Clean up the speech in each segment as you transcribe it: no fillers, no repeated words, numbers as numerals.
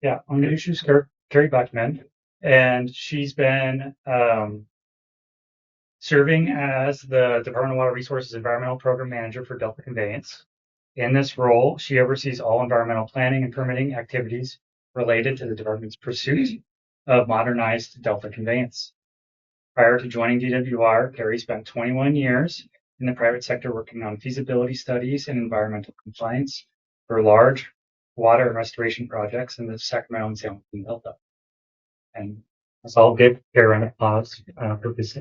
Yeah, I'm going to introduce Carrie Buckman, and she's been serving as the Department of Water Resources Environmental Program Manager for Delta Conveyance. In this role, she oversees all environmental planning and permitting activities related to the department's pursuit of modernized Delta Conveyance. Prior to joining DWR, Carrie spent 21 years in the private sector working on feasibility studies and environmental compliance for large water and restoration projects in the Sacramento and San Joaquin Delta. And so I'll give Karen a pause for this.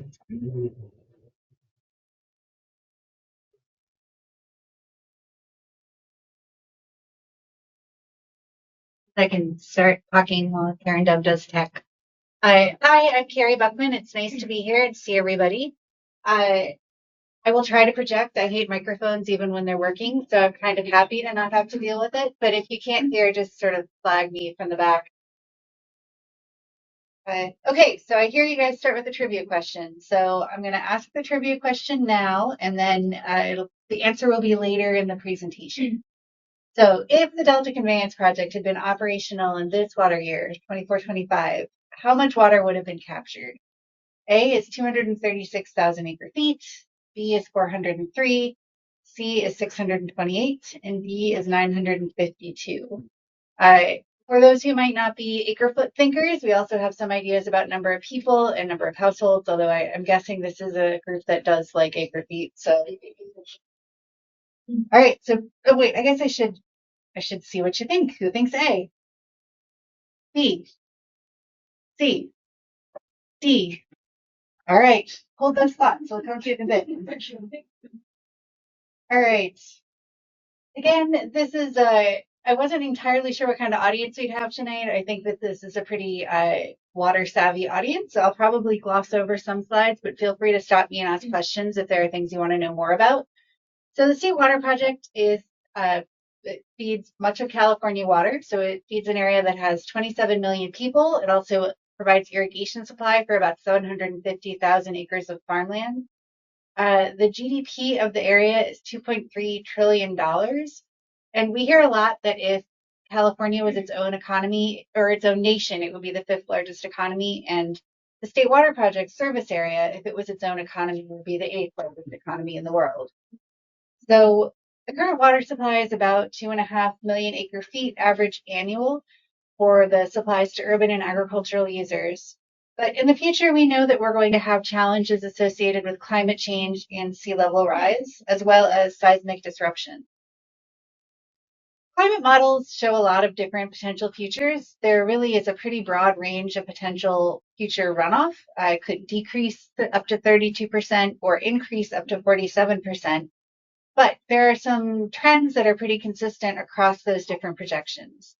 I can start talking while Karen Dove does tech. Hi, I'm Carrie Buckman. It's nice to be here and see everybody. I will try to project. I hate microphones even when they're working, so I'm kind of happy to not have to deal with it. But if you can't hear, just sort of flag me from the back. Okay, so I hear you guys start with a trivia question. So I'm going to ask the trivia question now, and then the answer will be later in the presentation. So if the Delta Conveyance Project had been operational in this water year, 24-25, how much water would have been captured? A is 236,000 acre feet, B is 403, C is 628, and D is 952. For those who might not be acre foot thinkers, we also have some ideas about number of people and number of households, although I'm guessing this is a group that does like acre feet. So, all right. So, oh wait, I guess I should see what you think. Who thinks A? B, C, D. All right. Hold those thoughts. We'll come to it in a bit. All right. Again, this is I wasn't entirely sure what kind of audience we'd have tonight. I think that this is a pretty water savvy audience, so I'll probably gloss over some slides, but feel free to stop me and ask questions if there are things you want to know more about. So the State Water Project is it feeds much of California water, so it feeds an area that has 27 million people. It also provides irrigation supply for about 750,000 acres of farmland. The GDP of the area is $2.3 trillion. And we hear a lot that if California was its own economy or its own nation, it would be the fifth largest economy. And the State Water Project service area, if it was its own economy, would be the eighth largest economy in the world. So the current water supply is about 2.5 million acre feet average annual for the supplies to urban and agricultural users. But in the future, we know that we're going to have challenges associated with climate change and sea level rise, as well as seismic disruption. Climate models show a lot of different potential futures. There really is a pretty broad range of potential future runoff. It could decrease up to 32% or increase up to 47%. But there are some trends that are pretty consistent across those different projections.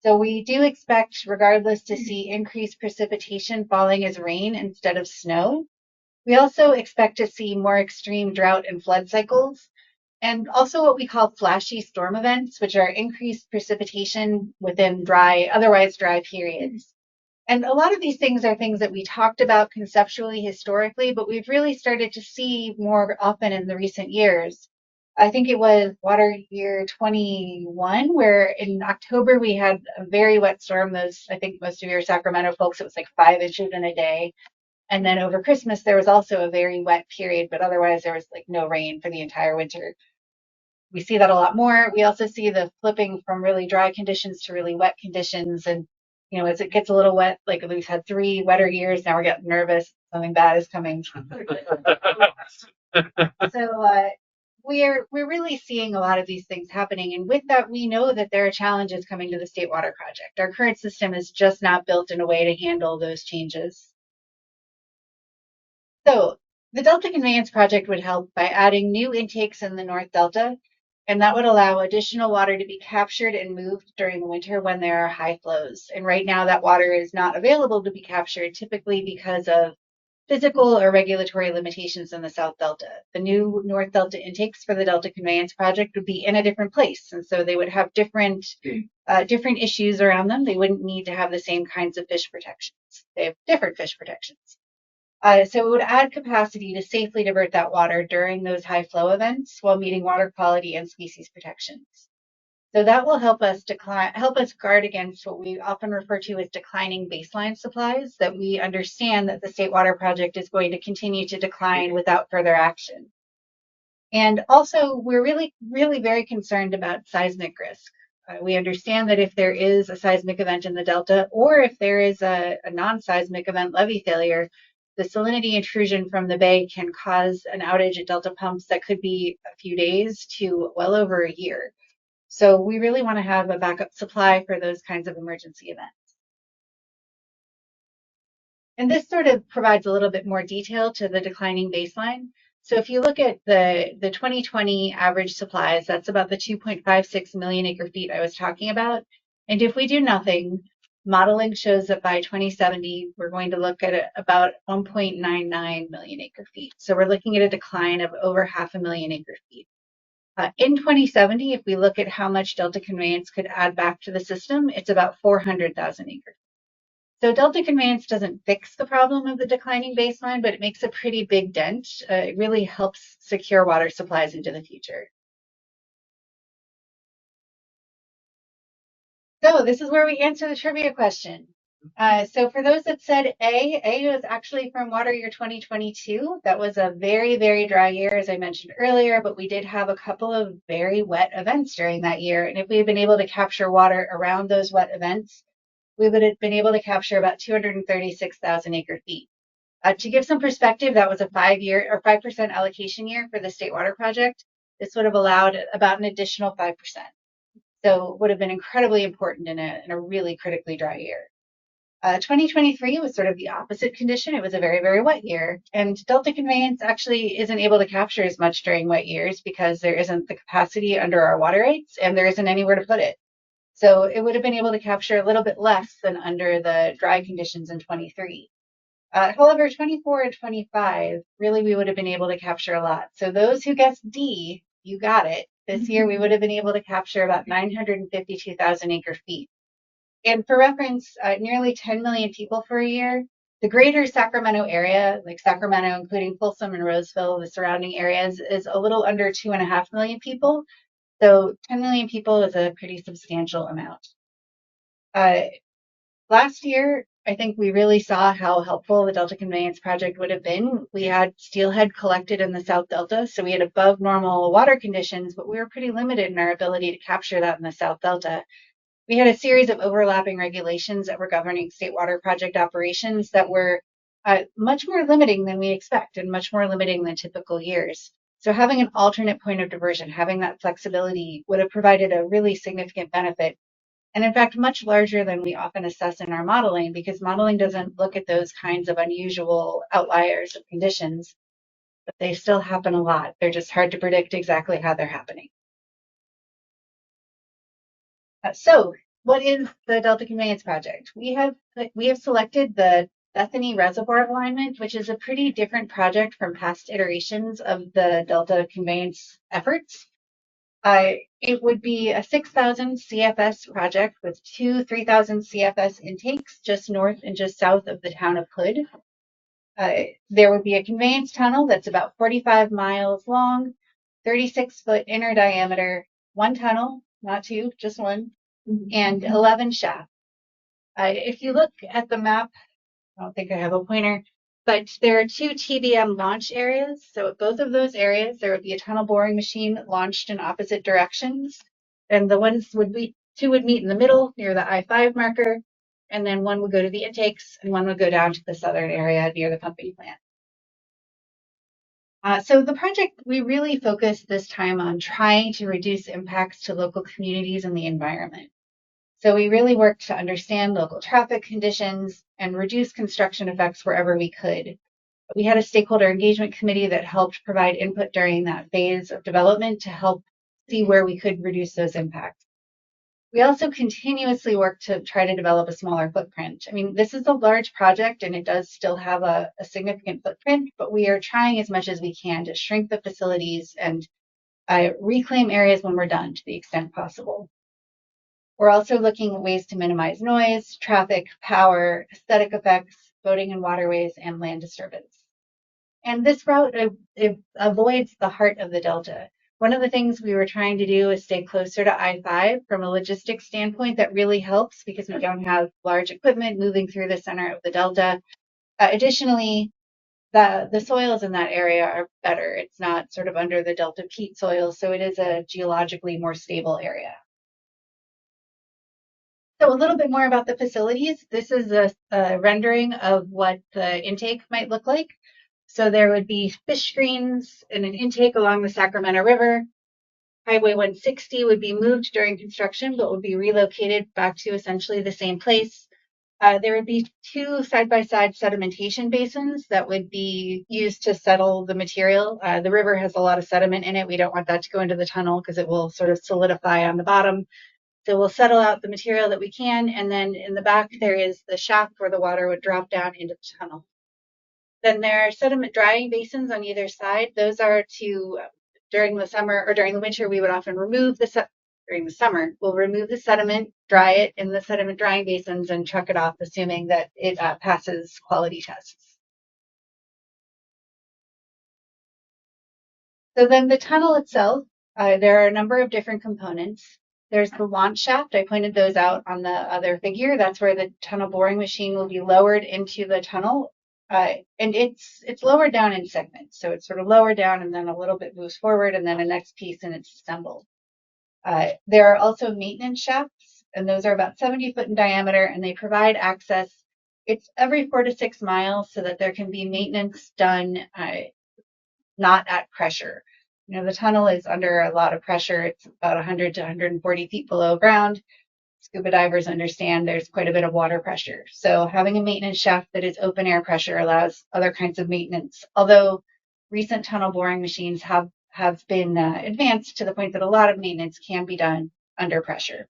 So we do expect, regardless, to see increased precipitation falling as rain instead of snow. We also expect to see more extreme drought and flood cycles, and also what we call flashy storm events, which are increased precipitation within otherwise dry periods. And a lot of these things are things that we talked about conceptually historically, but we've really started to see more often in the recent years. I think it was water year 21, where in October we had a very wet storm. I think most of your Sacramento folks, it was like 5 inches in a day. And then over Christmas, there was also a very wet period, but otherwise there was like no rain for the entire winter. We see that a lot more. We also see the flipping from really dry conditions to really wet conditions. And, as it gets a little wet, like we've had 3 wetter years, now we're getting nervous. Something bad is coming. So we're really seeing a lot of these things happening. And with that, we know that there are challenges coming to the State Water Project. Our current system is just not built in a way to handle those changes. So the Delta Conveyance Project would help by adding new intakes in the North Delta, and that would allow additional water to be captured and moved during the winter when there are high flows. And right now that water is not available to be captured, typically because of physical or regulatory limitations in the South Delta. The new North Delta intakes for the Delta Conveyance Project would be in a different place, and so they would have different issues around them. They wouldn't need to have the same kinds of fish protections. They have different fish protections. So it would add capacity to safely divert that water during those high flow events while meeting water quality and species protections. So that will help us guard against what we often refer to as declining baseline supplies, that we understand that the State Water Project is going to continue to decline without further action. And also, we're really, really very concerned about seismic risk. We understand that if there is a seismic event in the Delta, or if there is a non-seismic event levee failure, the salinity intrusion from the bay can cause an outage at Delta pumps that could be a few days to well over a year. So we really want to have a backup supply for those kinds of emergency events. And this sort of provides a little bit more detail to the declining baseline. So if you look at the 2020 average supplies, that's about the 2.56 million acre feet I was talking about. And if we do nothing, modeling shows that by 2070, we're going to look at about 1.99 million acre feet. So we're looking at a decline of over 500,000 acre feet. In 2070, if we look at how much Delta Conveyance could add back to the system, it's about 400,000 acres. So Delta Conveyance doesn't fix the problem of the declining baseline, but it makes a pretty big dent. It really helps secure water supplies into the future. So this is where we answer the trivia question. So for those that said A was actually from water year 2022. That was a very, very dry year, as I mentioned earlier, but we did have a couple of very wet events during that year. And if we had been able to capture water around those wet events, we would have been able to capture about 236,000 acre feet. To give some perspective, that was a 5% allocation year for the State Water Project. This would have allowed about an additional 5%. So would have been incredibly important in a really critically dry year. 2023 was sort of the opposite condition. It was a very, very wet year. And Delta Conveyance actually isn't able to capture as much during wet years because there isn't the capacity under our water rates and there isn't anywhere to put it. So it would have been able to capture a little bit less than under the dry conditions in 23. However, 24 and 25, really, we would have been able to capture a lot. So those who guessed D, you got it. This year, we would have been able to capture about 952,000 acre feet. And for reference, nearly 10 million people for a year. The greater Sacramento area, like Sacramento, including Folsom and Roseville, the surrounding areas, is a little under 2.5 million people. So 10 million people is a pretty substantial amount. Last year, I think we really saw how helpful the Delta Conveyance Project would have been. We had steelhead collected in the South Delta, so we had above normal water conditions, but we were pretty limited in our ability to capture that in the South Delta. We had a series of overlapping regulations that were governing State Water Project operations that were much more limiting than we expect and much more limiting than typical years. So having an alternate point of diversion, having that flexibility would have provided a really significant benefit. And in fact, much larger than we often assess in our modeling, because modeling doesn't look at those kinds of unusual outliers of conditions, but they still happen a lot. They're just hard to predict exactly how they're happening. So what is the Delta Conveyance Project? We have selected the Bethany Reservoir alignment, which is a pretty different project from past iterations of the Delta Conveyance efforts. It would be a 6,000 CFS project with two 3,000 CFS intakes just north and just south of the town of Hood. There would be a conveyance tunnel that's about 45 miles long, 36-foot inner diameter, one tunnel, not two, just one, and 11 shafts. If you look at the map, I don't think I have a pointer, but there are two TBM launch areas. So at both of those areas, there would be a tunnel boring machine launched in opposite directions. And two would meet in the middle near the I-5 marker. And then one would go to the intakes and one would go down to the southern area near the pumping plant. So the project, we really focused this time on trying to reduce impacts to local communities and the environment. So we really worked to understand local traffic conditions and reduce construction effects wherever we could. We had a stakeholder engagement committee that helped provide input during that phase of development to help see where we could reduce those impacts. We also continuously worked to try to develop a smaller footprint. I mean, this is a large project and it does still have a significant footprint, but we are trying as much as we can to shrink the facilities and reclaim areas when we're done to the extent possible. We're also looking at ways to minimize noise, traffic, power, aesthetic effects, boating and waterways, and land disturbance. And this route avoids the heart of the Delta. One of the things we were trying to do is stay closer to I-5 from a logistics standpoint. That really helps because we don't have large equipment moving through the center of the Delta. Additionally, the soils in that area are better. It's not sort of under the Delta peat soil, so it is a geologically more stable area. So a little bit more about the facilities. This is a rendering of what the intake might look like. So there would be fish screens and an intake along the Sacramento River. Highway 160 would be moved during construction, but would be relocated back to essentially the same place. There would be 2 side-by-side sedimentation basins that would be used to settle the material. The river has a lot of sediment in it. We don't want that to go into the tunnel because it will sort of solidify on the bottom. So we'll settle out the material that we can, and then in the back there is the shaft where the water would drop down into the tunnel. Then there are sediment drying basins on either side. Those are to, during the summer or during the winter, we would often remove during the summer, we'll remove the sediment, dry it in the sediment drying basins, and truck it off, assuming that it passes quality tests. So then the tunnel itself, there are a number of different components. There's the launch shaft. I pointed those out on the other figure. That's where the tunnel boring machine will be lowered into the tunnel. And it's lowered down in segments. So it's sort of lowered down and then a little bit moves forward and then a next piece and it's assembled. There are also maintenance shafts, and those are about 70 foot in diameter, and they provide access. It's every 4 to 6 miles so that there can be maintenance done not at pressure. You know, the tunnel is under a lot of pressure. It's about 100 to 140 feet below ground. Scuba divers understand there's quite a bit of water pressure. So having a maintenance shaft that is open air pressure allows other kinds of maintenance. Although recent tunnel boring machines have been advanced to the point that a lot of maintenance can be done under pressure.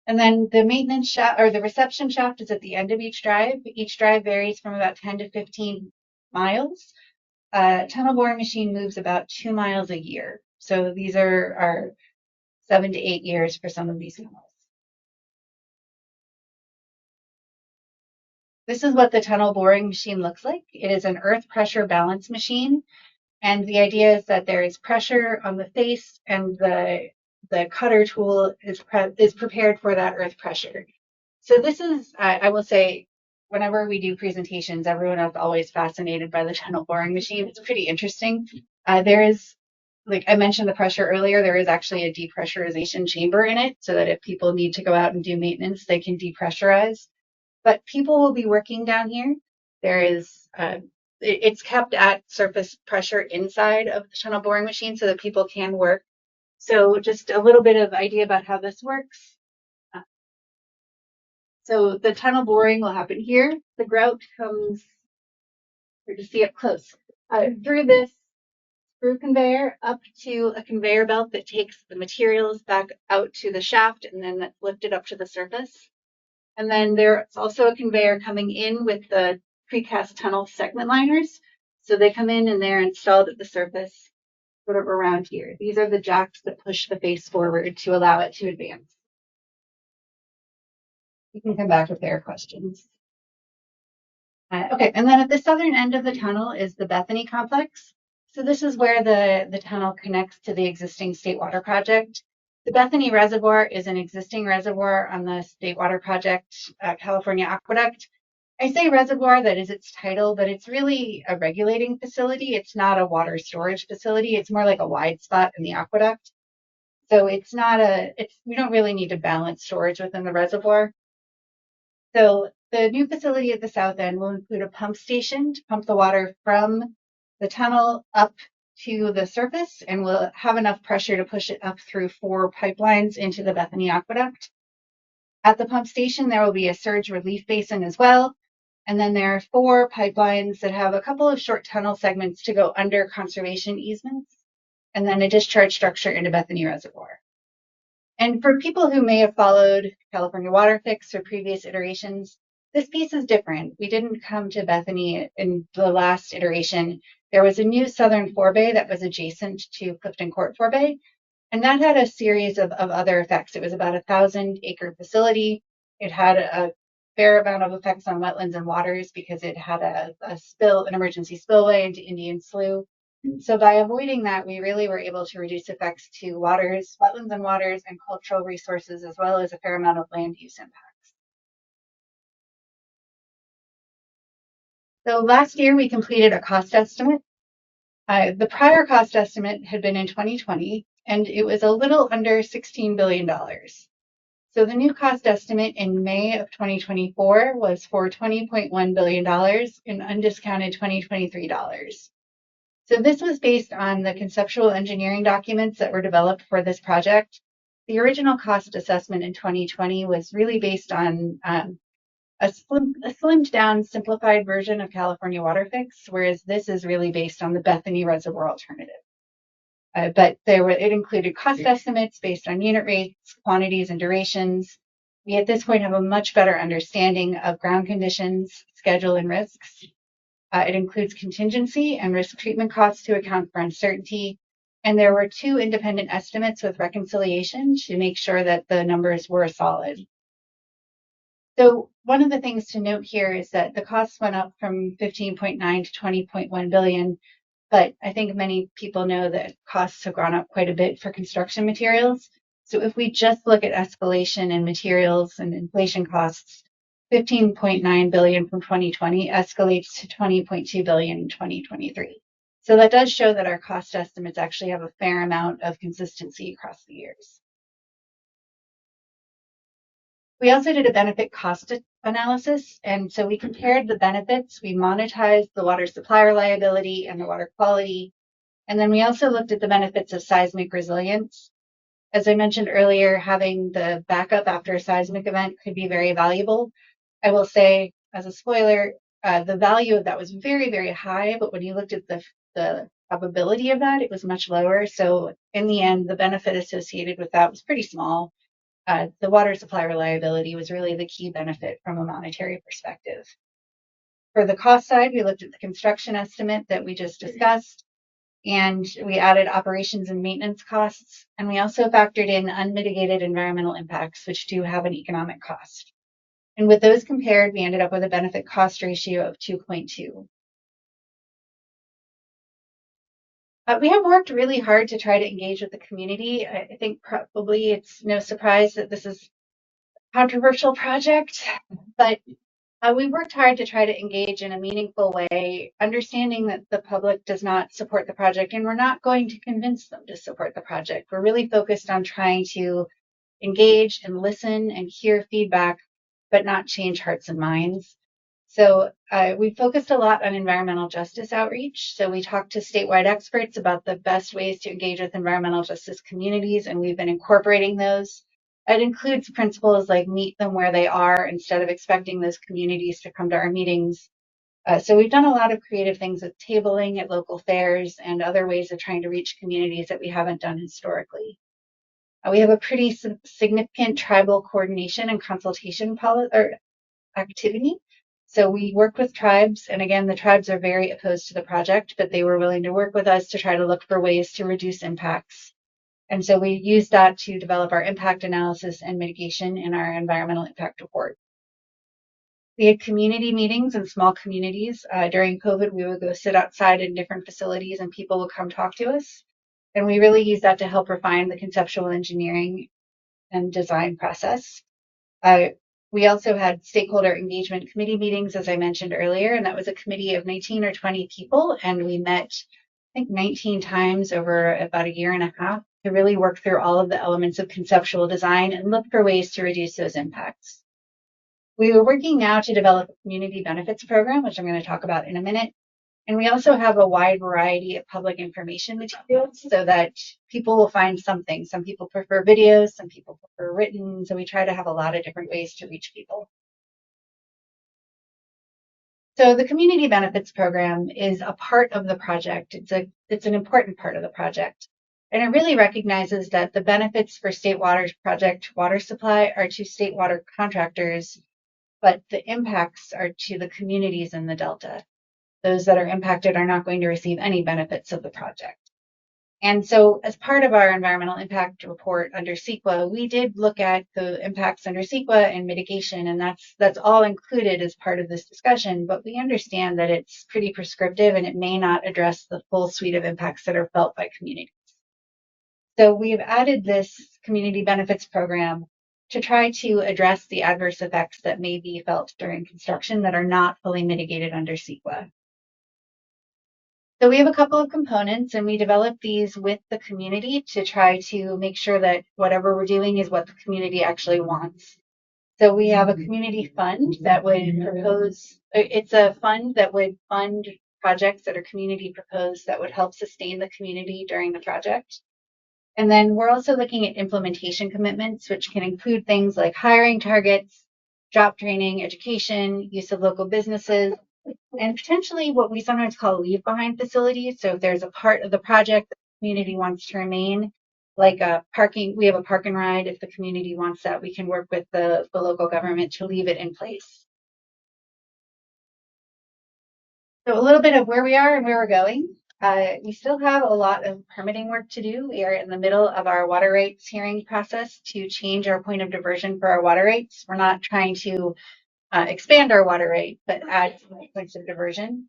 And then the maintenance shaft or the reception shaft is at the end of each drive. Each drive varies from about 10 to 15 miles. Tunnel boring machine moves about 2 miles a year. So these are 7 to 8 years for some of these tunnels. This is what the tunnel boring machine looks like. It is an earth pressure balance machine. And the idea is that there is pressure on the face and the cutter tool is prepared for that earth pressure. So this is, I will say, whenever we do presentations, everyone is always fascinated by the tunnel boring machine. It's pretty interesting. There is, like I mentioned the pressure earlier, there is actually a depressurization chamber in it so that if people need to go out and do maintenance, they can depressurize. But people will be working down here. There is, it's kept at surface pressure inside of the tunnel boring machine so that people can work. So just a little bit of idea about how this works. So the tunnel boring will happen here. The grout comes, here to see up close, through this screw conveyor up to a conveyor belt that takes the materials back out to the shaft and then that's lifted up to the surface. And then there's also a conveyor coming in with the precast tunnel segment liners. So they come in and they're installed at the surface, sort of around here. These are the jacks that push the face forward to allow it to advance. You can come back if there are questions. Okay, and then at the southern end of the tunnel is the Bethany complex. So this is where the tunnel connects to the existing State Water Project. The Bethany Reservoir is an existing reservoir on the State Water Project California Aqueduct. I say reservoir, that is its title, but it's really a regulating facility. It's not a water storage facility. It's more like a wide spot in the aqueduct. So it's not we don't really need to balance storage within the reservoir. So the new facility at the south end will include a pump station to pump the water from the tunnel up to the surface, and we'll have enough pressure to push it up through 4 pipelines into the Bethany Aqueduct. At the pump station, there will be a surge relief basin as well. And then there are 4 pipelines that have a couple of short tunnel segments to go under conservation easements, and then a discharge structure into Bethany Reservoir. And for people who may have followed California Water Fix or previous iterations, this piece is different. We didn't come to Bethany in the last iteration. There was a new southern forebay that was adjacent to Clifton Court forebay, and that had a series of other effects. It was about 1,000-acre facility. It had a fair amount of effects on wetlands and waters because it had an emergency spillway into Indian Slough. So by avoiding that, we really were able to reduce effects to waters, wetlands and waters, and cultural resources, as well as a fair amount of land use impacts. So last year we completed a cost estimate. The prior cost estimate had been in 2020, and it was a little under $16 billion. So the new cost estimate in May of 2024 was for $20.1 billion in undiscounted 2023 dollars. So this was based on the conceptual engineering documents that were developed for this project. The original cost assessment in 2020 was really based on a slimmed down, simplified version of California Water Fix, whereas this is really based on the Bethany Reservoir alternative. But it included cost estimates based on unit rates, quantities, and durations. We at this point have a much better understanding of ground conditions, schedule, and risks. It includes contingency and risk treatment costs to account for uncertainty. And there were 2 independent estimates with reconciliation to make sure that the numbers were solid. So one of the things to note here is that the costs went up from 15.9 to 20.1 billion, but I think many people know that costs have gone up quite a bit for construction materials. So if we just look at escalation in materials and inflation costs, 15.9 billion from 2020 escalates to 20.2 billion in 2023. So that does show that our cost estimates actually have a fair amount of consistency across the years. We also did a benefit cost analysis, and so we compared the benefits. We monetized the water supply reliability and the water quality, and then we also looked at the benefits of seismic resilience. As I mentioned earlier, having the backup after a seismic event could be very valuable. I will say, as a spoiler, the value of that was very, very high, but when you looked at the probability of that, it was much lower. So in the end, the benefit associated with that was pretty small. The water supply reliability was really the key benefit from a monetary perspective. For the cost side, we looked at the construction estimate that we just discussed, and we added operations and maintenance costs, and we also factored in unmitigated environmental impacts, which do have an economic cost. And with those compared, we ended up with a benefit cost ratio of 2.2. We have worked really hard to try to engage with the community. I think probably it's no surprise that this is a controversial project, but we worked hard to try to engage in a meaningful way, understanding that the public does not support the project, and we're not going to convince them to support the project. We're really focused on trying to engage and listen and hear feedback, but not change hearts and minds. So we focused a lot on environmental justice outreach. So we talked to statewide experts about the best ways to engage with environmental justice communities, and we've been incorporating those. It includes principles like meet them where they are instead of expecting those communities to come to our meetings. So we've done a lot of creative things with tabling at local fairs and other ways of trying to reach communities that we haven't done historically. We have a pretty significant tribal coordination and consultation activity. So we worked with tribes, and again, the tribes are very opposed to the project, but they were willing to work with us to try to look for ways to reduce impacts. And so we used that to develop our impact analysis and mitigation in our environmental impact report. We had community meetings in small communities. During COVID, we would go sit outside in different facilities and people would come talk to us. And we really used that to help refine the conceptual engineering and design process. We also had stakeholder engagement committee meetings, as I mentioned earlier, and that was a committee of 19 or 20 people, and we met, I think, 19 times over about a year and a half to really work through all of the elements of conceptual design and look for ways to reduce those impacts. We were working now to develop a community benefits program, which I'm going to talk about in a minute. And we also have a wide variety of public information materials so that people will find something. Some people prefer videos, some people prefer written. So we try to have a lot of different ways to reach people. So the community benefits program is a part of the project. It's an important part of the project. And it really recognizes that the benefits for state water project water supply are to state water contractors, but the impacts are to the communities in the Delta. Those that are impacted are not going to receive any benefits of the project. And so as part of our environmental impact report under CEQA, we did look at the impacts under CEQA and mitigation, and that's all included as part of this discussion, but we understand that it's pretty prescriptive and it may not address the full suite of impacts that are felt by communities. So we've added this community benefits program to try to address the adverse effects that may be felt during construction that are not fully mitigated under CEQA. So we have a couple of components and we develop these with the community to try to make sure that whatever we're doing is what the community actually wants. So we have a community fund that would propose, it's a fund that would fund projects that are community proposed that would help sustain the community during the project. And then we're also looking at implementation commitments, which can include things like hiring targets, job training, education, use of local businesses, and potentially what we sometimes call leave behind facilities. So if there's a part of the project that the community wants to remain, like parking, we have a park and ride. If the community wants that, we can work with the local government to leave it in place. So a little bit of where we are and where we're going. We still have a lot of permitting work to do. We are in the middle of our water rights hearing process to change our point of diversion for our water rights. We're not trying to expand our water rate, but add some points of diversion.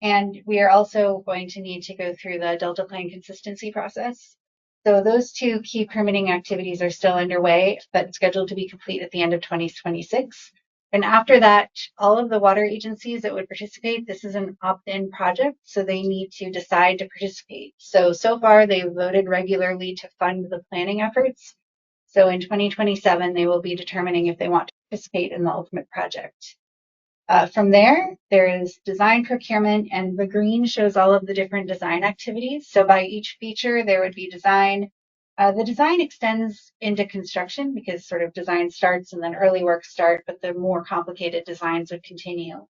And we are also going to need to go through the Delta Plan consistency process. So those two key permitting activities are still underway, but scheduled to be complete at the end of 2026. And after that, all of the water agencies that would participate, this is an opt-in project, so they need to decide to participate. So far, they've voted regularly to fund the planning efforts. So in 2027, they will be determining if they want to participate in the ultimate project. From there is design procurement, and the green shows all of the different design activities. So by each feature, there would be design. The design extends into construction because sort of design starts and then early works start, but the more complicated designs would continue.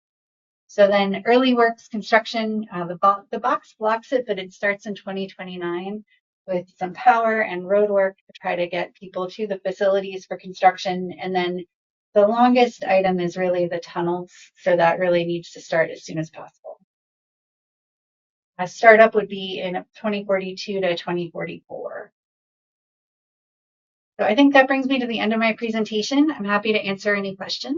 So then early works construction, the box blocks it, but it starts in 2029 with some power and road work to try to get people to the facilities for construction. And then the longest item is really the tunnels. So that really needs to start as soon as possible. A startup would be in 2042 to 2044. So I think that brings me to the end of my presentation. I'm happy to answer any questions.